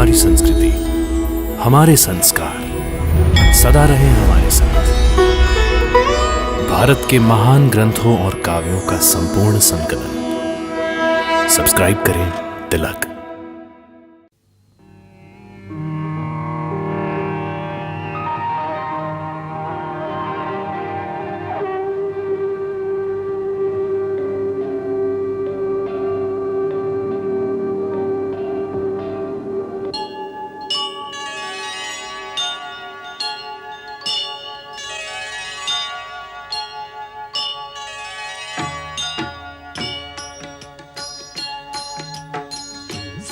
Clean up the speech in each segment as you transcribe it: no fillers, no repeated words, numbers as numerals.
हमारी संस्कृति, हमारे संस्कार सदा रहे हमारे साथ। भारत के महान ग्रंथों और काव्यों का संपूर्ण संकलन। सब्सक्राइब करें तिलक।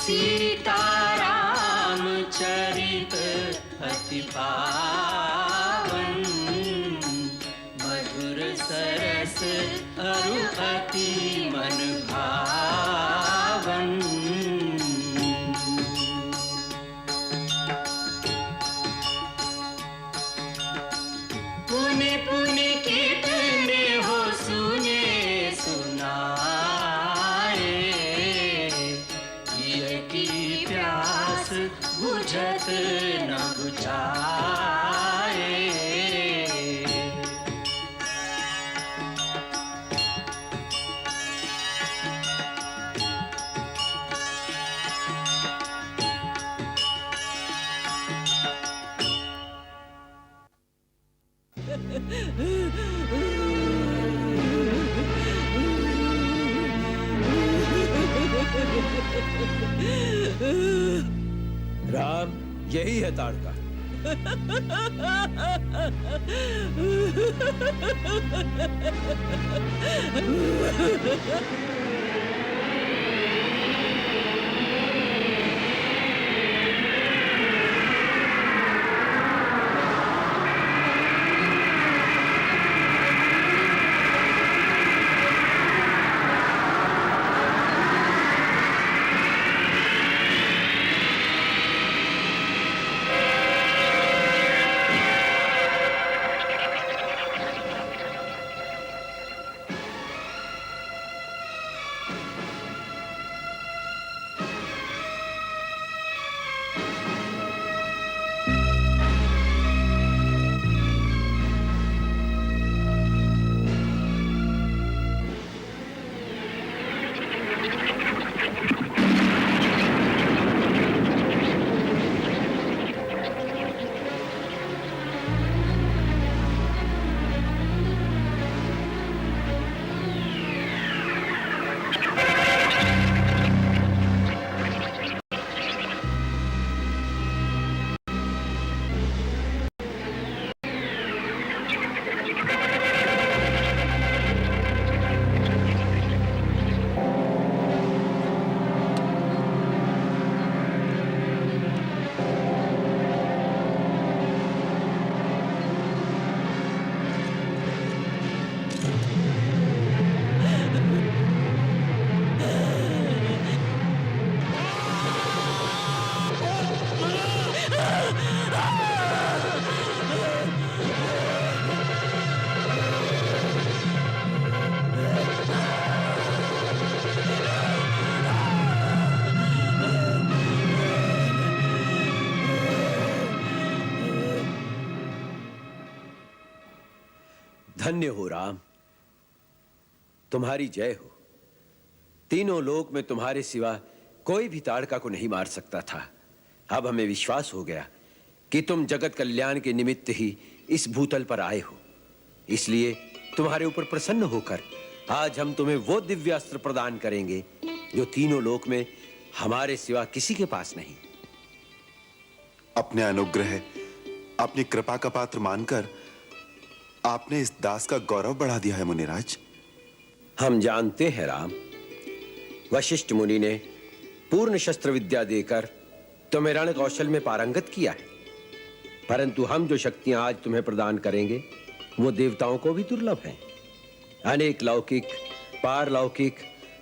सीताराम चरित अति पावन, मधुर सरस अरु अति मन भावन। पुनि पुनि कितने हो सुने सुनाए, की प्यास बुझत न बुझाए। राम, यही है ताड़का। धन्य हो राम, तुम्हारी जय हो। तीनों लोक में तुम्हारे सिवा कोई भी ताड़का को नहीं मार सकता था। अब हमें विश्वास हो गया कि तुम जगत कल्याण के निमित्त ही इस भूतल पर आए हो। इसलिए तुम्हारे ऊपर प्रसन्न होकर आज हम तुम्हें वो दिव्यास्त्र प्रदान करेंगे जो तीनों लोक में हमारे सिवा किसी के पास नहीं। अपने अनुग्रह, अपनी कृपा का पात्र मानकर आपने इस दास का गौरव बढ़ा दिया है मुनिराज। हम जानते हैं राम, वशिष्ठ मुनि ने पूर्ण शस्त्र विद्या देकर तुम्हें रण कौशल में पारंगत किया है, परंतु हम जो शक्तियां आज तुम्हें प्रदान करेंगे वो देवताओं को भी दुर्लभ हैं। अनेक लौकिक, पारलौकिक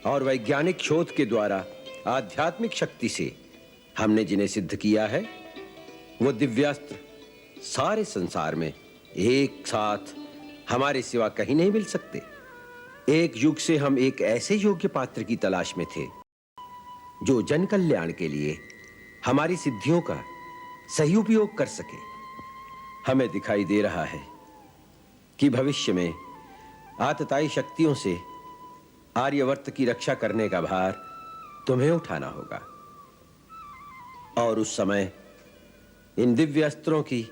और वैज्ञानिक शोध के द्वारा आध्यात्मिक शक्ति से हमने जिन्हें सिद्ध किया है वो दिव्यास्त्र सारे संसार में एक साथ हमारे सिवा कहीं नहीं मिल सकते। एक युग से हम एक ऐसे योग्य पात्र की तलाश में थे जो जन कल्याण के लिए हमारी सिद्धियों का सही उपयोग कर सके। हमें दिखाई दे रहा है कि भविष्य में आतताई शक्तियों से आर्यवर्त की रक्षा करने का भार तुम्हें उठाना होगा, और उस समय इन दिव्य अस्त्रों की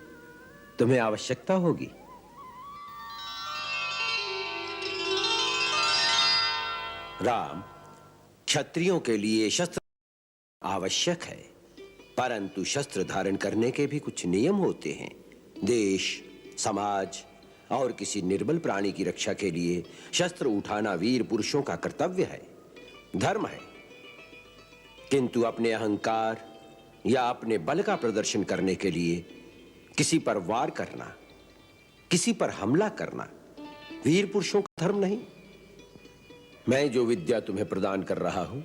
तुम्हें आवश्यकता होगी। राम, क्षत्रियों के लिए शस्त्र आवश्यक है, परंतु शस्त्र धारण करने के भी कुछ नियम होते हैं। देश, समाज और किसी निर्बल प्राणी की रक्षा के लिए शस्त्र उठाना वीर पुरुषों का कर्तव्य है, धर्म है। किंतु अपने अहंकार या अपने बल का प्रदर्शन करने के लिए किसी पर वार करना, किसी पर हमला करना वीर पुरुषों का धर्म नहीं। मैं जो विद्या तुम्हें प्रदान कर रहा हूं,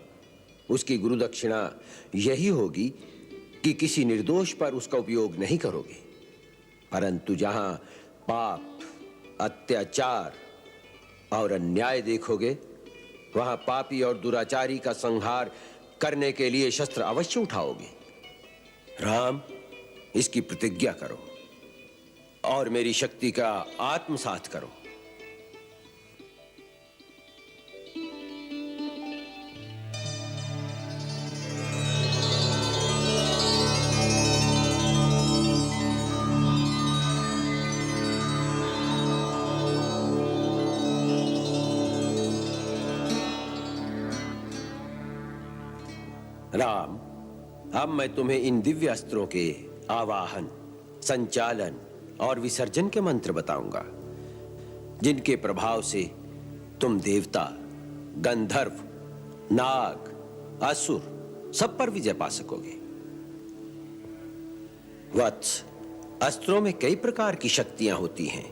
उसकी गुरु दक्षिणा यही होगी कि किसी निर्दोष पर उसका उपयोग नहीं करोगे, परंतु जहां पाप, अत्याचार और अन्याय देखोगे, वहां पापी और दुराचारी का संहार करने के लिए शस्त्र अवश्य उठाओगे। राम, इसकी प्रतिज्ञा करो और मेरी शक्ति का आत्मसात करो। राम, अब मैं तुम्हें इन दिव्य अस्त्रों के आवाहन, संचालन और विसर्जन के मंत्र बताऊंगा, जिनके प्रभाव से तुम देवता, गंधर्व, नाग, असुर सब पर विजय पा सकोगे। वत्स, अस्त्रों में कई प्रकार की शक्तियां होती हैं।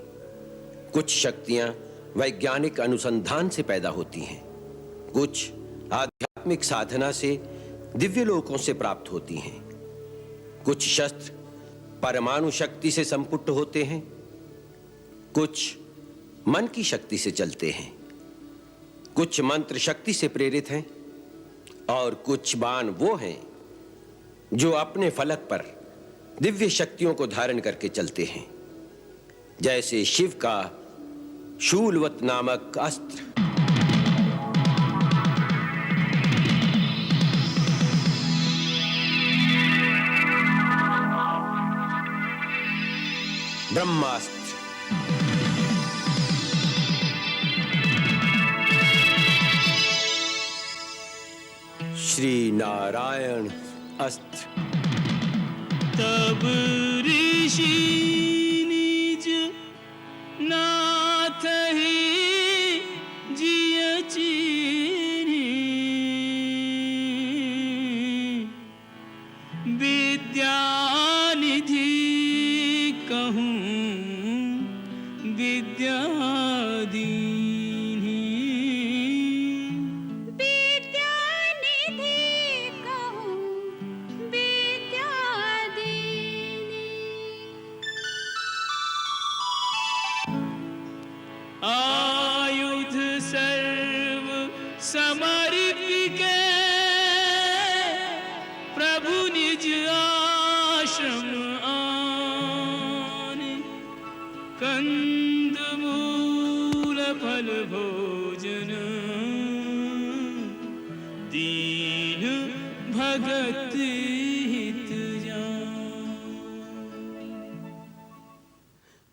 कुछ शक्तियां वैज्ञानिक अनुसंधान से पैदा होती हैं, कुछ आध्यात्मिक साधना से दिव्य लोकों से प्राप्त होती हैं, कुछ शस्त्र परमाणु शक्ति से संपुष्ट होते हैं, कुछ मन की शक्ति से चलते हैं, कुछ मंत्र शक्ति से प्रेरित हैं, और कुछ बाण वो हैं जो अपने फलक पर दिव्य शक्तियों को धारण करके चलते हैं, जैसे शिव का शूलवत नामक अस्त्र। ब्रह्मास्त्र, श्री नारायण अस्त्र। तब ऋषि निज नाथ ही जिय चीनी, विद्यानिधि कहूँ विद्यादीनी। विद्यानिधि कहूँ विद्यादीनी। आयुध सर्व समर्पिके प्रभु निज आश्रम आने, कंद मूल फल भोजन दीन भगत हित जान।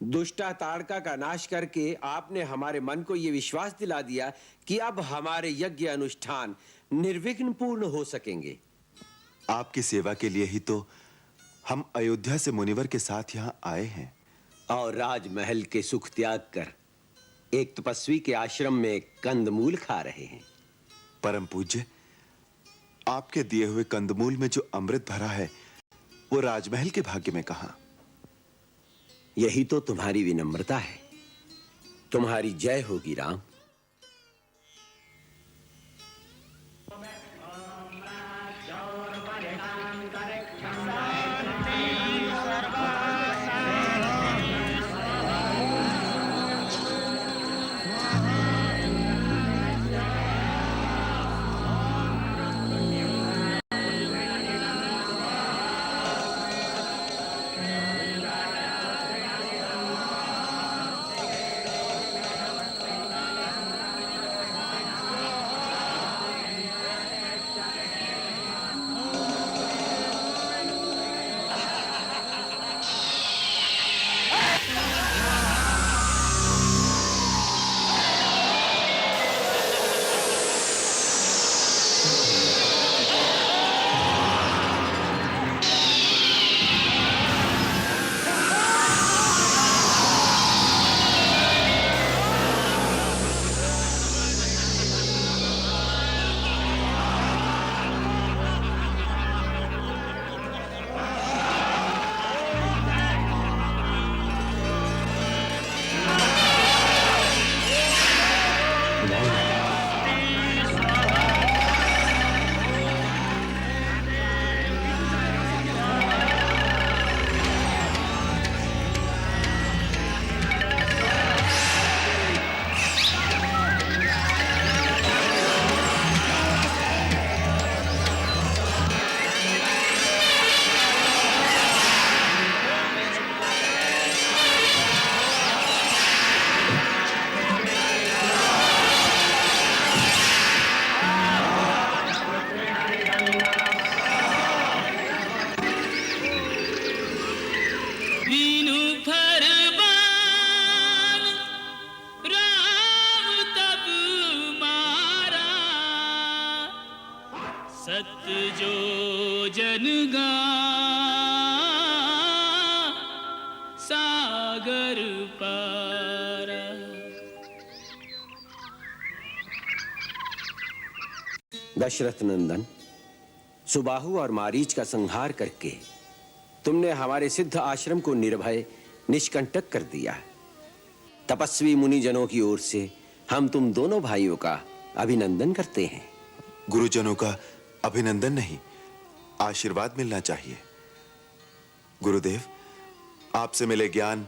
दुष्टा ताड़का का नाश करके आपने हमारे मन को यह विश्वास दिला दिया कि अब हमारे यज्ञ अनुष्ठान निर्विघ्न पूर्ण हो सकेंगे। आपकी सेवा के लिए ही तो हम अयोध्या से मुनिवर के साथ यहाँ आए हैं, और राजमहल के सुख त्याग कर एक तपस्वी के आश्रम में कंदमूल खा रहे हैं। परम पूज्य, आपके दिए हुए कंदमूल में जो अमृत भरा है, वो राजमहल के भाग्य में कहां? यही तो तुम्हारी विनम्रता है। तुम्हारी जय होगी राम। भोजन गा सागर पारा। दशरथ नंदन, सुबाहु और मारीच का संहार करके तुमने हमारे सिद्ध आश्रम को निर्भय निष्कंटक कर दिया। तपस्वी मुनिजनों की ओर से हम तुम दोनों भाइयों का अभिनंदन करते हैं। गुरुजनों का अभिनंदन नहीं, आशीर्वाद मिलना चाहिए। गुरुदेव, आपसे मिले ज्ञान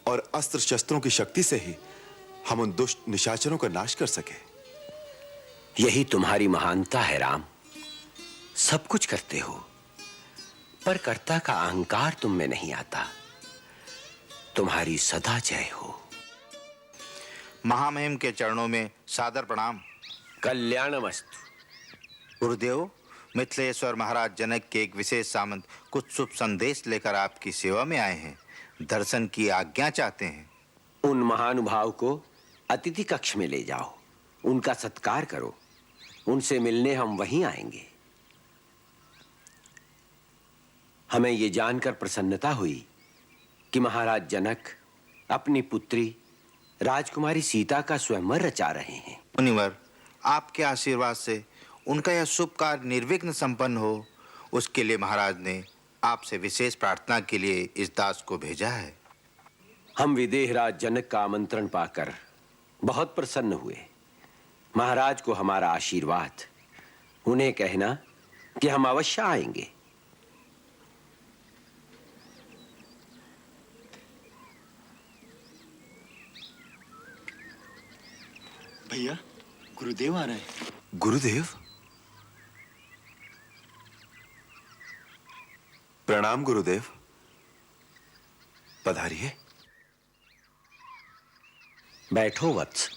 और अस्त्र शस्त्रों की शक्ति से ही हम उन दुष्ट निशाचरों का नाश कर सके। यही तुम्हारी महानता है राम। सब कुछ करते हो, पर कर्ता का अहंकार तुम में नहीं आता। तुम्हारी सदा जय हो। महामहिम के चरणों में सादर प्रणाम। कल्याणमस्तु। गुरुदेव, मिथिलेश्वर महाराज जनक के एक विशेष सामंत कुछ शुभ संदेश लेकर आपकी सेवा में आए हैं। दर्शन की आज्ञा चाहते हैं। उन महानुभाव को अतिथि कक्ष में ले जाओ, उनका सत्कार करो। उनसे मिलने हम वहीं आएंगे। हमें ये जानकर प्रसन्नता हुई कि महाराज जनक अपनी पुत्री राजकुमारी सीता का स्वयंवर रचा रहे हैं। मुनिवर, आपके आशीर्वाद से उनका यह शुभ कार्य निर्विघ्न संपन्न हो, उसके लिए महाराज ने आपसे विशेष प्रार्थना के लिए इस दास को भेजा है। हम विदेहराज जनक का आमंत्रण पाकर बहुत प्रसन्न हुए। महाराज को हमारा आशीर्वाद। उन्हें कहना कि हम अवश्य आएंगे। भैया, गुरुदेव आ रहे हैं। गुरुदेव, प्रणाम गुरुदेव। पधारिए। बैठो वत्स।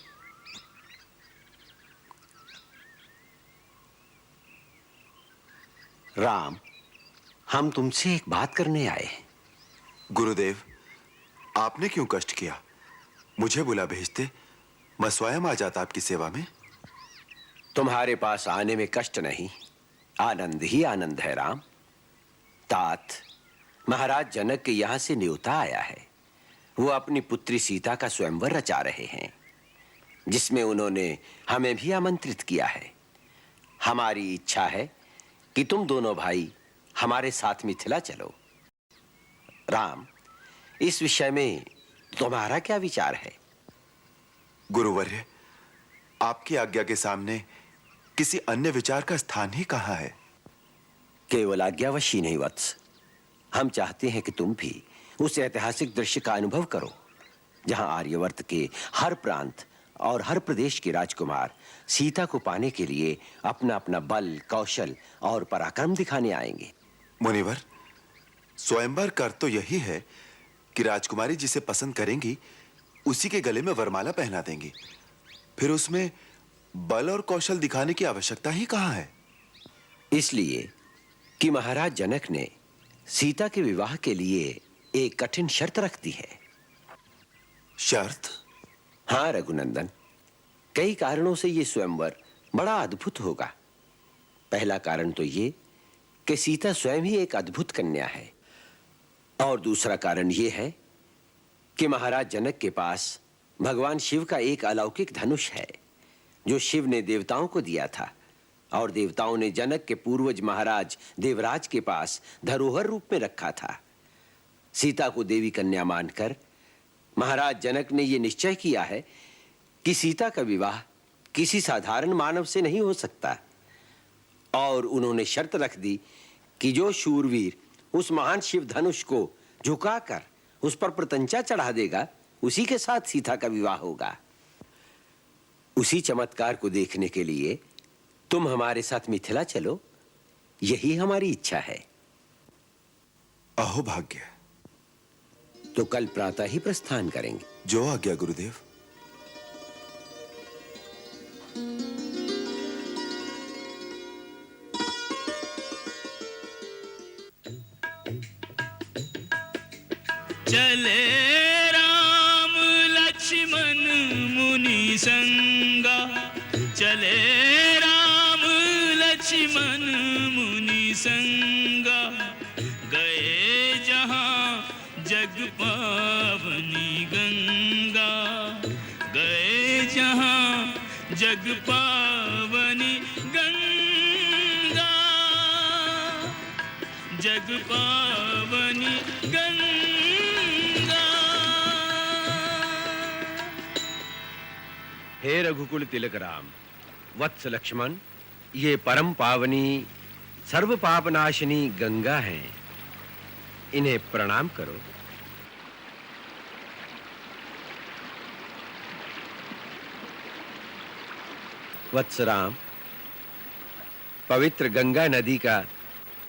राम, हम तुमसे एक बात करने आए हैं। गुरुदेव, आपने क्यों कष्ट किया? मुझे बुला भेजते, मैं स्वयं आ जाता आपकी सेवा में। तुम्हारे पास आने में कष्ट नहीं, आनंद ही आनंद है राम। तात, महाराज जनक के यहां से न्योता आया है। वो अपनी पुत्री सीता का स्वयंवर रचा रहे हैं, जिसमें उन्होंने हमें भी आमंत्रित किया है। हमारी इच्छा है कि तुम दोनों भाई हमारे साथ मिथिला चलो। राम, इस विषय में तुम्हारा क्या विचार है? गुरुवर्य, आपकी आज्ञा के सामने किसी अन्य विचार का स्थान ही कहाँ है? केवल आज्ञावश नहीं वत्स, हम चाहते हैं कि तुम भी उस ऐतिहासिक दृश्य का अनुभव करो जहां आर्यवर्त के हर प्रांत और हर प्रदेश के राजकुमार सीता को पाने के लिए अपना अपना बल, कौशल और पराक्रम दिखाने आएंगे। मुनिवर, स्वयंवर कर तो यही है कि राजकुमारी जिसे पसंद करेंगी उसी के गले में वरमाला पहना देंगी। फिर उसमें बल और कौशल दिखाने की आवश्यकता ही कहाँ है? इसलिए कि महाराज जनक ने सीता के विवाह के लिए एक कठिन शर्त रख दी है। शर्त? हाँ रघुनंदन, कई कारणों से ये स्वयंवर बड़ा अद्भुत होगा। पहला कारण तो ये कि सीता स्वयं ही एक अद्भुत कन्या है, और दूसरा कारण ये है कि महाराज जनक के पास भगवान शिव का एक अलौकिक धनुष है, जो शिव ने देवताओं को दिया था, और देवताओं ने जनक के पूर्वज महाराज देवराज के पास धरोहर रूप में रखा था। सीता को देवी कन्या मानकर महाराज जनक ने यह निश्चय किया है कि सीता का विवाह किसी साधारण मानव से नहीं हो सकता, और उन्होंने शर्त रख दी कि जो शूरवीर उस महान शिव धनुष को झुकाकर उस पर प्रतंचा चढ़ा देगा, उसी के साथ सीता का विवाह होगा। उसी चमत्कार को देखने के लिए तुम हमारे साथ मिथिला चलो, यही हमारी इच्छा है। अहो भाग्य। तो कल प्रातः ही प्रस्थान करेंगे। जो आज्ञा गुरुदेव। चले राम लक्ष्मण मुनि संगा, चले राम लक्ष्मण मुनि संगा गए जहाँ जग पावनी गंगा, गए जहाँ जग पावनी गंगा, जग पावनी गंगा। हे रघुकुल तिलक राम, वत्स लक्ष्मण, ये परम पावनी सर्व पापनाशिनी गंगा हैं, इन्हें प्रणाम करो। वत्स राम, पवित्र गंगा नदी का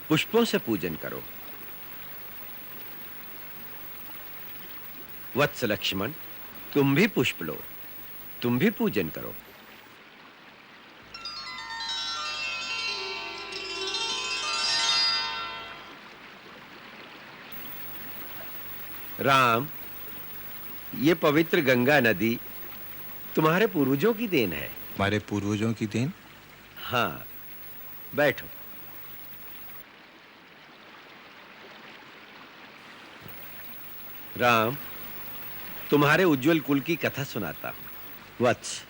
पुष्पों से पूजन करो। वत्स लक्ष्मण, तुम भी पुष्प लो, तुम भी पूजन करो। राम, ये पवित्र गंगा नदी तुम्हारे पूर्वजों की देन है। हमारे पूर्वजों की देन? हाँ, बैठो। राम, तुम्हारे उज्जवल कुल की कथा सुनाता हूं। वत्स,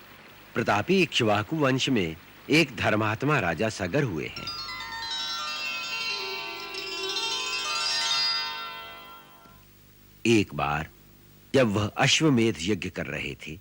प्रतापी इक्ष्वाकु वंश में एक धर्मात्मा राजा सगर हुए हैं। एक बार जब वह अश्वमेध यज्ञ कर रहे थे,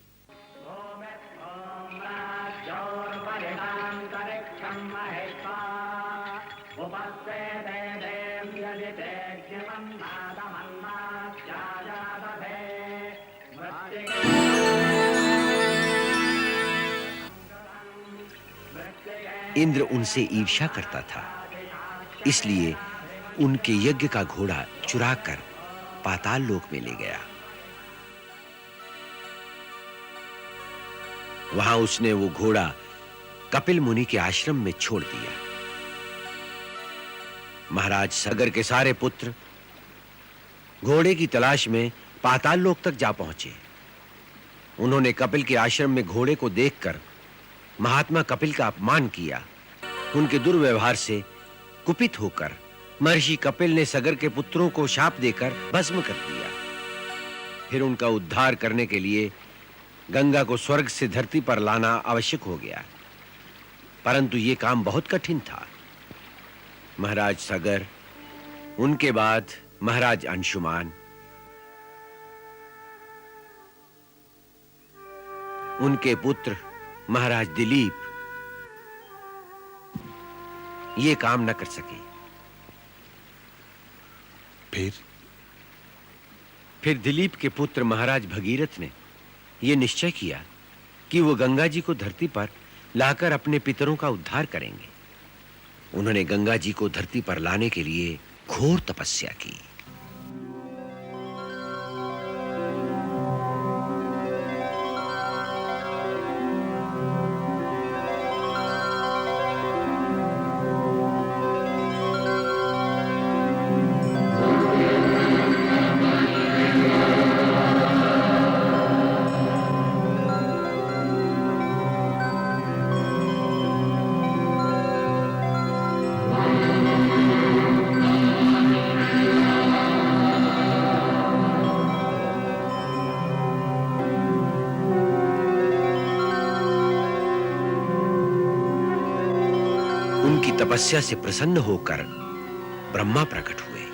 इंद्र उनसे ईर्ष्या करता था, इसलिए उनके यज्ञ का घोड़ा चुराकर पाताल लोक में ले गया। वहां उसने वो घोड़ा कपिल मुनि के आश्रम में छोड़ दिया। महाराज सगर के सारे पुत्र घोड़े की तलाश में पाताल लोक तक जा पहुंचे। उन्होंने कपिल के आश्रम में घोड़े को देखकर महात्मा कपिल का अपमान किया। उनके दुर्व्यवहार से कुपित होकर महर्षि कपिल ने सगर के पुत्रों को शाप देकर भस्म कर दिया। फिर उनका उद्धार करने के लिए गंगा को स्वर्ग से धरती पर लाना आवश्यक हो गया, परंतु यह काम बहुत कठिन था। महाराज सगर, उनके बाद महाराज अंशुमान, उनके पुत्र महाराज दिलीप ये काम न कर सके। फिर दिलीप के पुत्र महाराज भगीरथ ने यह निश्चय किया कि वो गंगा जी को धरती पर लाकर अपने पितरों का उद्धार करेंगे। उन्होंने गंगा जी को धरती पर लाने के लिए घोर तपस्या की। उनकी तपस्या से प्रसन्न होकर ब्रह्मा प्रकट हुए।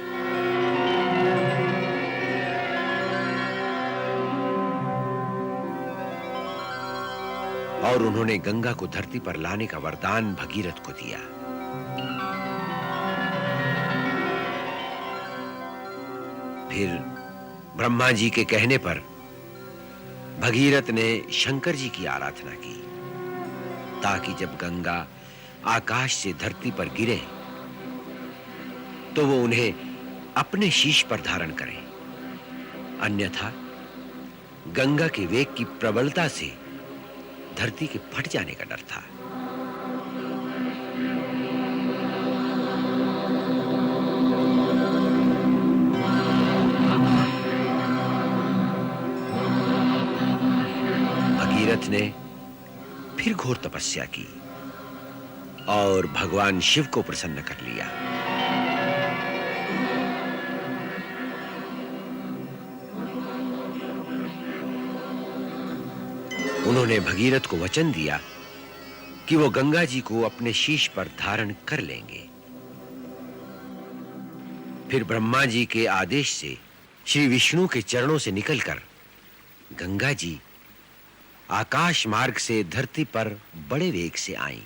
और उन्होंने गंगा को धरती पर लाने का वरदान भगीरथ को दिया। फिर ब्रह्मा जी के कहने पर भगीरथ ने शंकर जी की आराधना की, ताकि जब गंगा आकाश से धरती पर गिरे तो वो उन्हें अपने शीश पर धारण करें, अन्यथा गंगा के वेग की प्रबलता से धरती के फट जाने का डर था। भगीरथ ने फिर घोर तपस्या की और भगवान शिव को प्रसन्न कर लिया। उन्होंने भगीरथ को वचन दिया कि वो गंगा जी को अपने शीश पर धारण कर लेंगे। फिर ब्रह्मा जी के आदेश से श्री विष्णु के चरणों से निकलकर गंगा जी आकाश मार्ग से धरती पर बड़े वेग से आईं।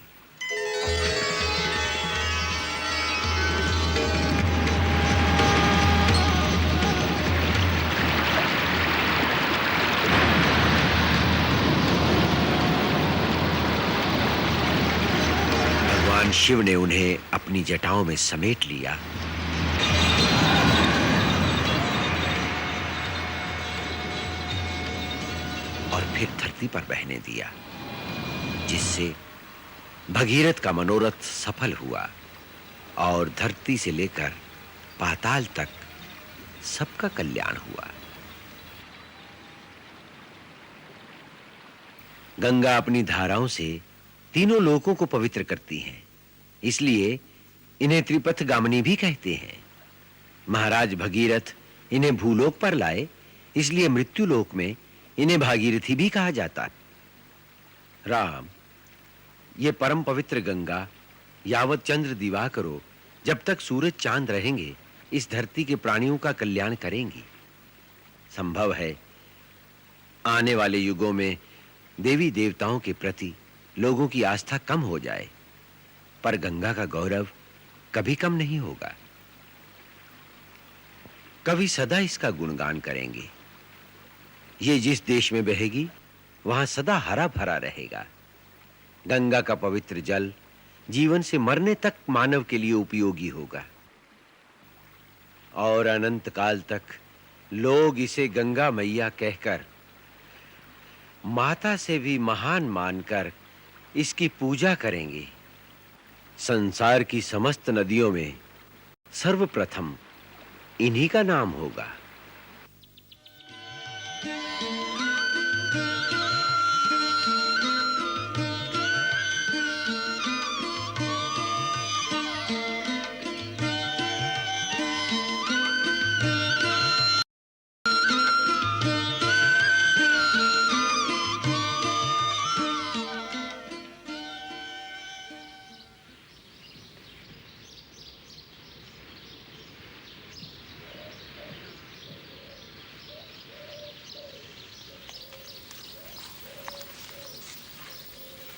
भगवान शिव ने उन्हें अपनी जटाओं में समेट लिया और फिर धरती पर बहने दिया, जिससे भगीरथ का मनोरथ सफल हुआ और धरती से लेकर पाताल तक सबका कल्याण हुआ। गंगा अपनी धाराओं से तीनों लोकों को पवित्र करती हैं, इसलिए इन्हें त्रिपथ गामिनी भी कहते हैं। महाराज भगीरथ इन्हें भूलोक पर लाए, इसलिए मृत्यु लोक में इन्हें भागीरथी भी कहा जाता है। राम, ये परम पवित्र गंगा यावत चंद्र दिवाकरो, जब तक सूरज चांद रहेंगे, इस धरती के प्राणियों का कल्याण करेंगी। संभव है आने वाले युगों में देवी देवताओं के प्रति लोगों की आस्था कम हो जाए, पर गंगा का गौरव कभी कम नहीं होगा। कवि सदा इसका गुणगान करेंगे। ये जिस देश में बहेगी वहां सदा हरा भरा रहेगा। गंगा का पवित्र जल जीवन से मरने तक मानव के लिए उपयोगी होगा और अनंत काल तक लोग इसे गंगा मैया कहकर, माता से भी महान मानकर इसकी पूजा करेंगे। संसार की समस्त नदियों में सर्वप्रथम इन्हीं का नाम होगा।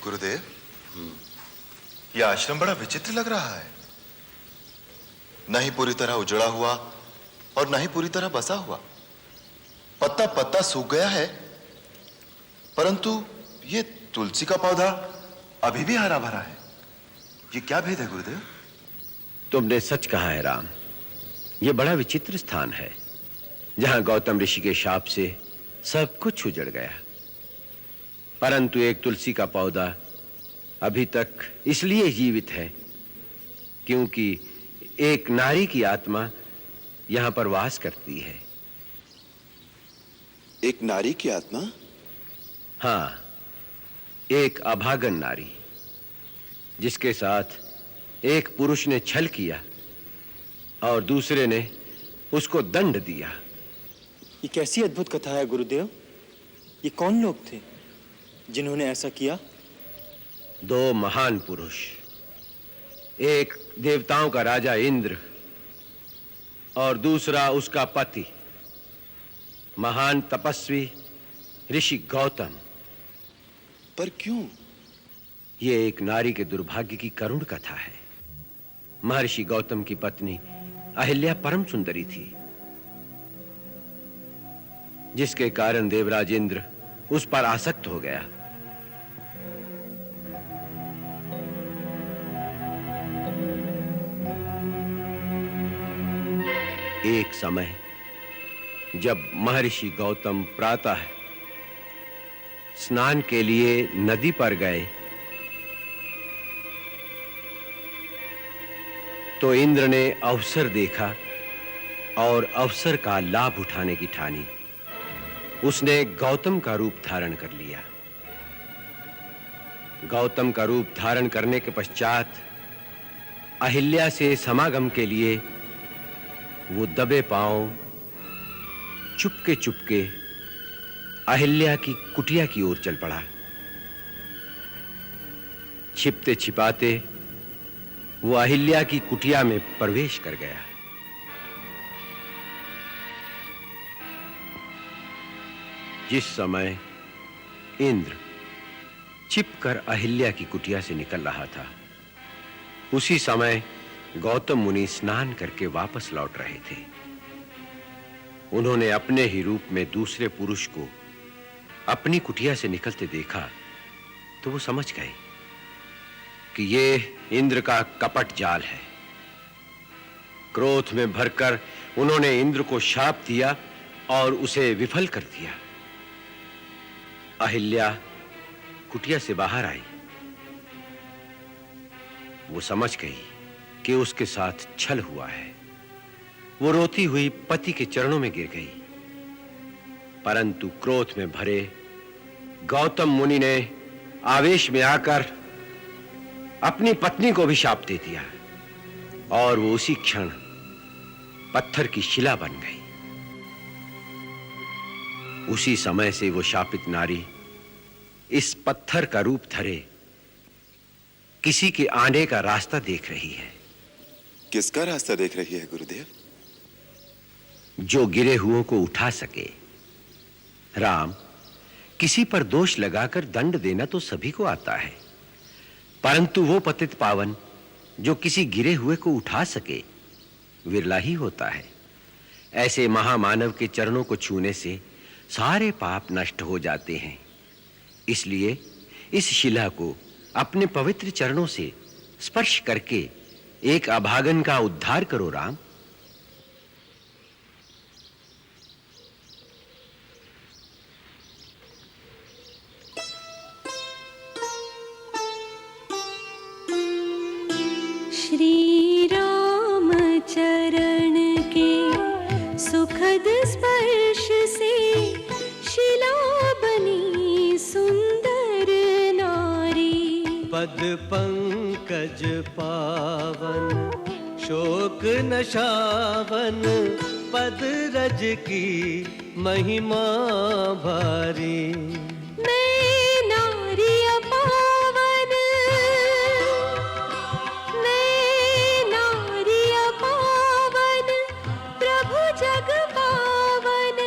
गुरुदेव, यह आश्रम बड़ा विचित्र लग रहा है। न ही पूरी तरह उजड़ा हुआ और न ही पूरी तरह बसा हुआ। पत्ता पत्ता सूख गया है, परंतु ये तुलसी का पौधा अभी भी हरा भरा है। ये क्या भेद है गुरुदेव? तुमने सच कहा है राम। यह बड़ा विचित्र स्थान है, जहां गौतम ऋषि के शाप से सब कुछ उजड़ गया, परंतु एक तुलसी का पौधा अभी तक इसलिए जीवित है क्योंकि एक नारी की आत्मा यहां पर वास करती है। एक नारी की आत्मा? हां, एक अभागन नारी, जिसके साथ एक पुरुष ने छल किया और दूसरे ने उसको दंड दिया। ये कैसी अद्भुत कथा है गुरुदेव? ये कौन लोग थे जिन्होंने ऐसा किया? दो महान पुरुष, एक देवताओं का राजा इंद्र और दूसरा उसका पति महान तपस्वी ऋषि गौतम। पर क्यों? यह एक नारी के दुर्भाग्य की करुण कथा है। महर्षि गौतम की पत्नी अहिल्या परम सुंदरी थी, जिसके कारण देवराज इंद्र उस पर आसक्त हो गया। एक समय जब महर्षि गौतम प्रातः स्नान के लिए नदी पर गए, तो इंद्र ने अवसर देखा और अवसर का लाभ उठाने की ठानी। उसने गौतम का रूप धारण कर लिया। गौतम का रूप धारण करने के पश्चात अहिल्या से समागम के लिए वो दबे पांव चुपके चुपके अहिल्या की कुटिया की ओर चल पड़ा। छिपते छिपाते वो अहिल्या की कुटिया में प्रवेश कर गया। जिस समय इंद्र छिपकर अहिल्या की कुटिया से निकल रहा था, उसी समय गौतम मुनि स्नान करके वापस लौट रहे थे। उन्होंने अपने ही रूप में दूसरे पुरुष को अपनी कुटिया से निकलते देखा तो वो समझ गए कि ये इंद्र का कपट जाल है। क्रोध में भरकर उन्होंने इंद्र को शाप दिया और उसे विफल कर दिया। अहिल्या कुटिया से बाहर आई। वो समझ गई कि उसके साथ छल हुआ है। वो रोती हुई पति के चरणों में गिर गई, परंतु क्रोध में भरे गौतम मुनि ने आवेश में आकर अपनी पत्नी को भी शाप दे दिया और वो उसी क्षण पत्थर की शिला बन गई। उसी समय से वो शापित नारी इस पत्थर का रूप धरे किसी के आने का रास्ता देख रही है। किसका रास्ता देख रही है गुरुदेव? जो गिरे हुओं को उठा सके। राम, किसी पर दोष लगाकर दंड देना तो सभी को आता है, परंतु वो पतित पावन जो किसी गिरे हुए को उठा सके विरला ही होता है। ऐसे महामानव के चरणों को छूने से सारे पाप नष्ट हो जाते हैं। इसलिए इस शिला को अपने पवित्र चरणों से स्पर्श करके एक अभागन का उद्धार करो राम। श्री राम चरण के सुखद स्पर्श से शिला बनी सुंदर नारी। पद पंकज पावन शोक नशावन, पद रज की महिमा भारी। मैं नारी अपावन, मैं नारी अपावन, प्रभु जग पावन,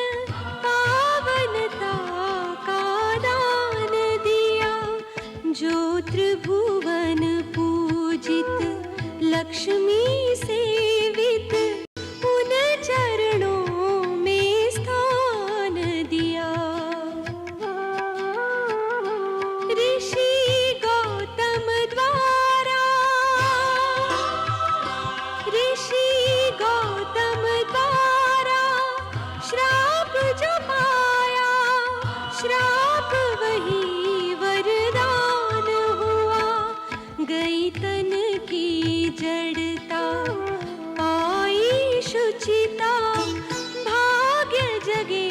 पावनता का दान दिया। जो त्रिभुवन पूजित लक्ष्मी सेवित, उन चरणों में स्थान दिया। ऋषि गौतम द्वारा, ऋषि गौतम द्वारा श्राप जो पाया, श्राप वही वरदान हुआ। गई तन की जड़ता, पाई शुचिता, भाग्य जगे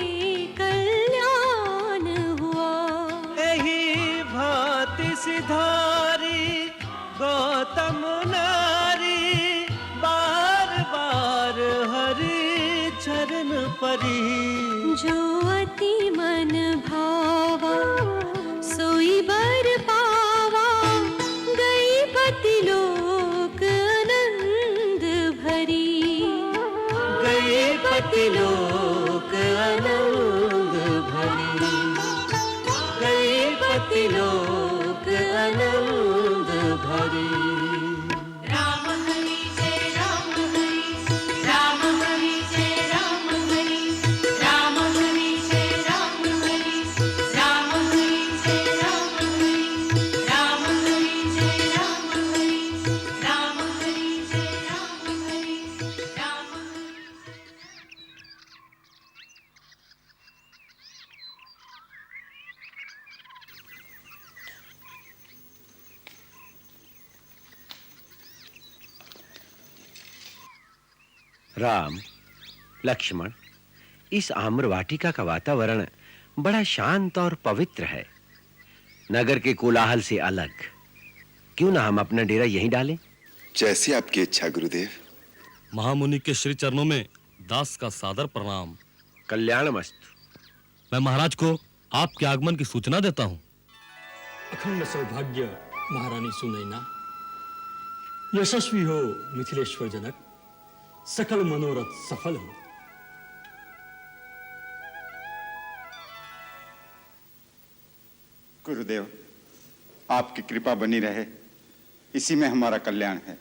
कल्याण हुआ। यही भांति सिधारी गौतम नारी, बार बार हरि चरण परी। जो अति मन भावा, सोई बर पावा। गई पति लोक आनंद भरी, गई पति लोक आनंद भरी, गई पति लोक आनंद भरी। राम हरि जय राम हरि, राम हरि जय राम हरि, राम हरि जय राम हरि, राम हरि जय राम हरि, राम हरि जय राम हरि, राम हरि जय राम हरि, राम हरि। राम, लक्ष्मण, इस आम्र वाटिका का वातावरण बड़ा शांत और पवित्र है। नगर के कोलाहल से अलग। क्यों ना हम अपना डेरा यहीं डालें? जैसी आपकी इच्छा गुरुदेव। महामुनि के श्री चरणों में दास का सादर प्रणाम। कल्याणमस्तु। मैं महाराज को आपके आगमन की सूचना देता हूँ। अखंड सौभाग्य महारानी सुनैना, यशस्वी हो मिथिलेश्वर जनक, सकल मनोरथ सफल हो। गुरुदेव, आपकी कृपा बनी रहे, इसी में हमारा कल्याण है।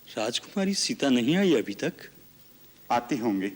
राजकुमारी सीता नहीं आई अभी तक? आती होंगी।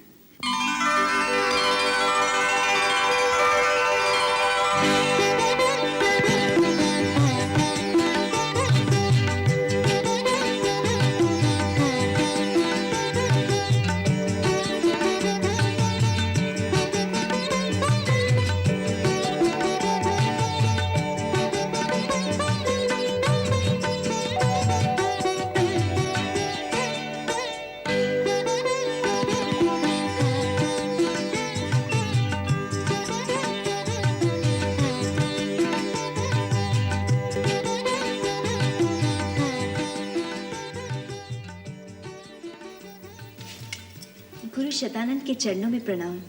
गुरु शतानंद के चरणों में प्रणाम।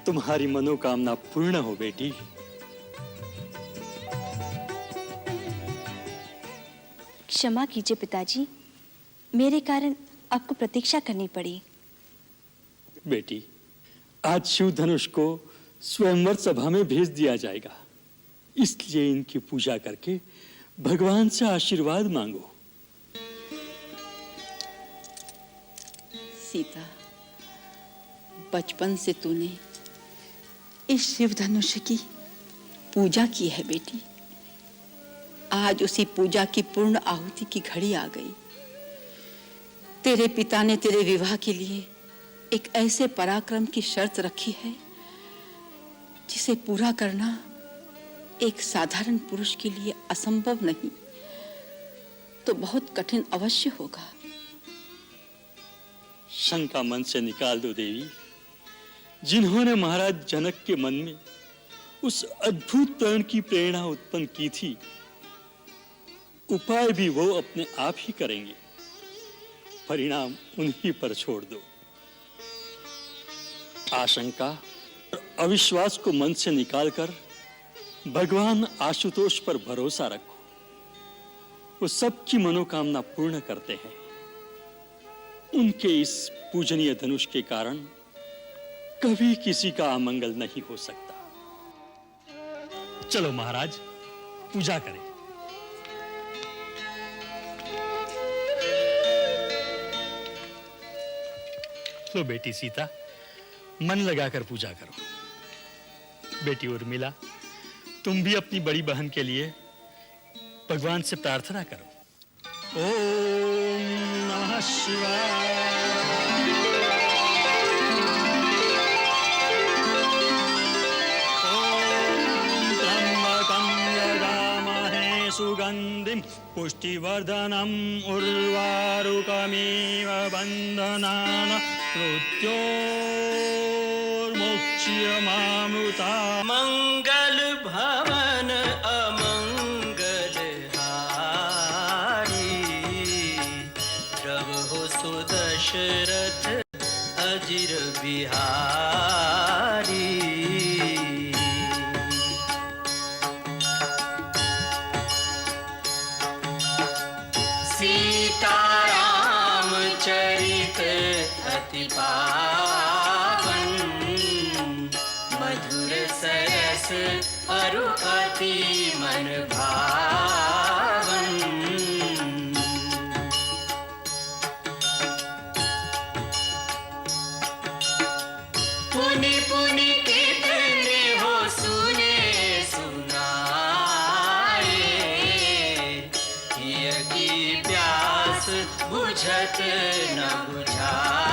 तुम्हारी मनोकामना पूर्ण हो बेटी। क्षमा कीजिए पिताजी, मेरे कारण आपको प्रतीक्षा करनी पड़ी। बेटी, आज शिव धनुष को स्वयंवर सभा में भेज दिया जाएगा, इसलिए इनकी पूजा करके भगवान से आशीर्वाद मांगो। सीता, बचपन से तूने इस शिव धनुष की पूजा की है बेटी। आज उसी पूजा की पूर्ण आहुति की घड़ी आ गई। तेरे पिता ने तेरे विवाह के लिए एक ऐसे पराक्रम की शर्त रखी है जिसे पूरा करना एक साधारण पुरुष के लिए असंभव नहीं तो बहुत कठिन अवश्य होगा। शंका मन से निकाल दो देवी। जिन्होंने महाराज जनक के मन में उस अद्भुत प्रण की प्रेरणा उत्पन्न की थी, उपाय भी वो अपने आप ही करेंगे। परिणाम उन्हीं पर छोड़ दो। आशंका और अविश्वास को मन से निकालकर भगवान आशुतोष पर भरोसा रखो। वो सबकी मनोकामना पूर्ण करते हैं। उनके इस पूजनीय धनुष के कारण कभी किसी का अमंगल नहीं हो सकता। चलो महाराज, पूजा करें। लो बेटी सीता, मन लगाकर पूजा करो। बेटी उर्मिला, तुम भी अपनी बड़ी बहन के लिए भगवान से प्रार्थना करो। ओम नमः शिवाय। ओम त्र्यंबकं यजामहे सुगंधिं पुष्टिवर्धनम् उर्वारुकमिव बन्धनान् मृत्योर्मुक्ष्यमामृता। मंगल भवन अमंगल हारी, प्रभु सुदशरथ अजिर बिहारी। सीताराम चरित अति पावन, मधुर सरस अरु अति मन भावन। पुनि पुनि कितने हो सुने सुनाए, हिय की प्यास बुझत न बुझाए।